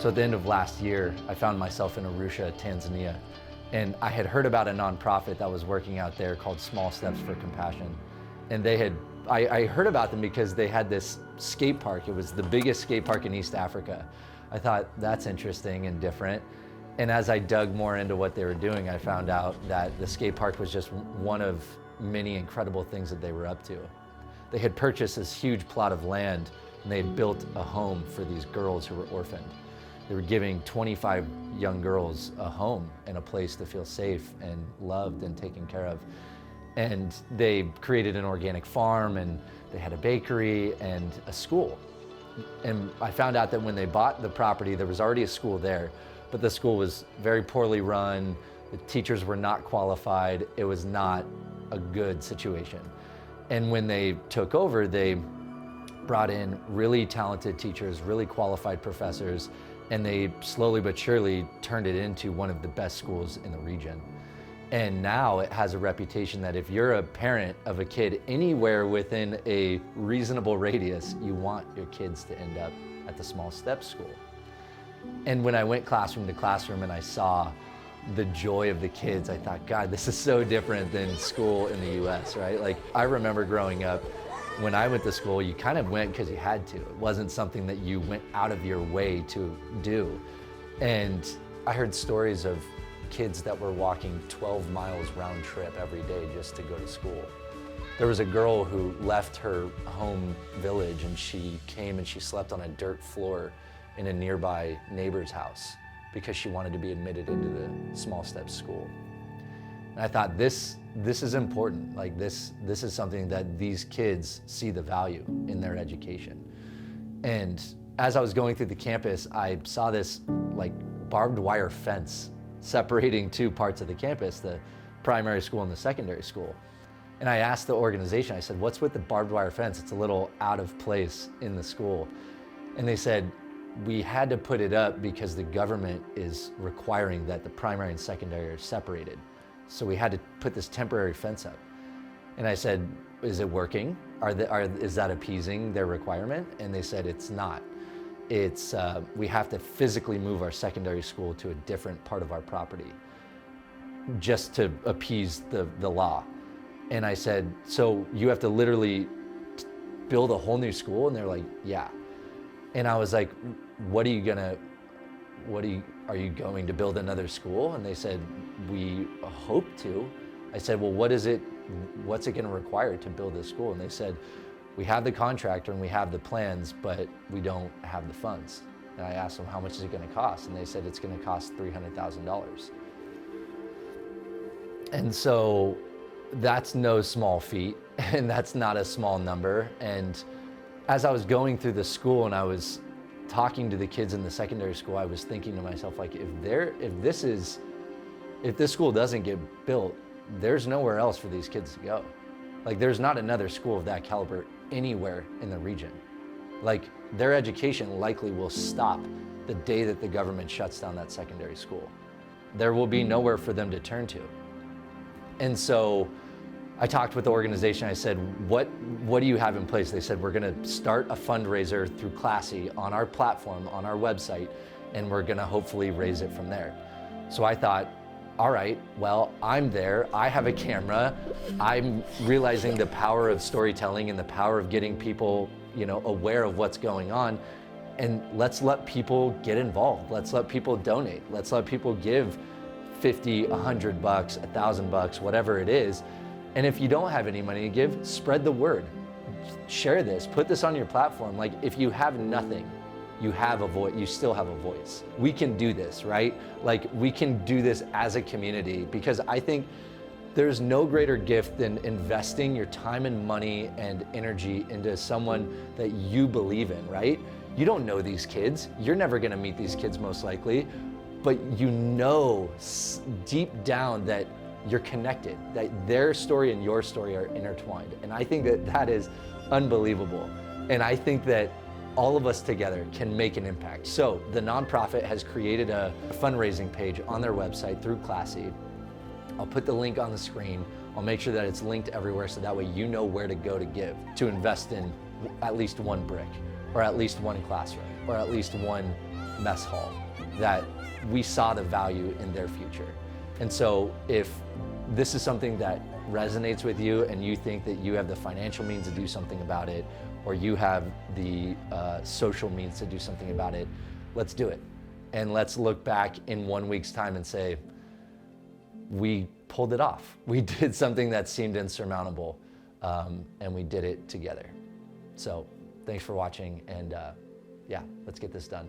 So at the end of last year, I found myself in Arusha, Tanzania, and I had heard about a nonprofit that was working out there called Small Steps for Compassion. And I heard about them because they had this skate park. It was the biggest skate park in East Africa. I thought, that's interesting and different. And as I dug more into what they were doing, I found out that the skate park was just one of many incredible things that they were up to. They had purchased this huge plot of land, and they had built a home for these girls who were orphaned. They were giving 25 young girls a home and a place to feel safe and loved and taken care of. And they created an organic farm, and they had a bakery and a school. And I found out that when they bought the property, there was already a school there, but the school was very poorly run. The teachers were not qualified. It was not a good situation. And when they took over, they brought in really talented teachers, really qualified professors, and they slowly but surely turned it into one of the best schools in the region. And now it has a reputation that if you're a parent of a kid anywhere within a reasonable radius, you want your kids to end up at the Small Steps School. And when I went classroom to classroom and I saw the joy of the kids, I thought, God, this is so different than school in the US, right? Like, I remember growing up, when I went to school, you kind of went because you had to. It wasn't something that you went out of your way to do. And I heard stories of kids that were walking 12 miles round trip every day just to go to school. There was a girl who left her home village, and she came and she slept on a dirt floor in a nearby neighbor's house because she wanted to be admitted into the Small Steps School. And I thought, this is important. Like, this is something that these kids see the value in their education. And as I was going through the campus, I saw this like barbed wire fence separating two parts of the campus, the primary school and the secondary school. And I asked the organization, I said, what's with the barbed wire fence? It's a little out of place in the school. And they said, we had to put it up because the government is requiring that the primary and secondary are separated. So we had to put this temporary fence up. And I said, is it working? Is that appeasing their requirement? And they said, it's not. We have to physically move our secondary school to a different part of our property just to appease the law. And I said, so you have to literally build a whole new school? And they're like, yeah. And I was like, are you going to build another school? And they said, we hope to. I said, well, what's it going to require to build this school? And they said, we have the contractor and we have the plans, but we don't have the funds. And I asked them, how much is it going to cost? And they said, it's going to cost $300,000. And so that's no small feat, and that's not a small number. And as I was going through the school and I was talking to the kids in the secondary school, I was thinking to myself, like, if this school doesn't get built, there's nowhere else for these kids to go. Like, there's not another school of that caliber anywhere in the region. Like, their education likely will stop the day that the government shuts down that secondary school. There will be nowhere for them to turn to. And so I talked with the organization. I said, what do you have in place? They said, we're going to start a fundraiser through Classy on our platform, on our website, and we're going to hopefully raise it from there. So I thought, all right, well, I'm there. I have a camera. I'm realizing the power of storytelling and the power of getting people, aware of what's going on. And let's let people get involved. Let's let people donate. Let's let people give $50, $100, $1,000, whatever it is. And if you don't have any money to give, spread the word. Share this, put this on your platform. Like, if you have nothing, you have a voice, you still have a voice. We can do this, right? Like, we can do this as a community, because I think there's no greater gift than investing your time and money and energy into someone that you believe in, right? You don't know these kids. You're never gonna meet these kids most likely, but you know deep down that you're connected, that their story and your story are intertwined. And I think that is unbelievable. And I think that all of us together can make an impact. So the nonprofit has created a fundraising page on their website through Classy. I'll put the link on the screen. I'll make sure that it's linked everywhere so that way you know where to go to give, to invest in at least one brick, or at least one classroom, or at least one mess hall, that we saw the value in their future. And so if this is something that resonates with you and you think that you have the financial means to do something about it, or you have the social means to do something about it, let's do it. And let's look back in 1 week's time and say, we pulled it off. We did something that seemed insurmountable, and we did it together. So thanks for watching, and yeah, let's get this done.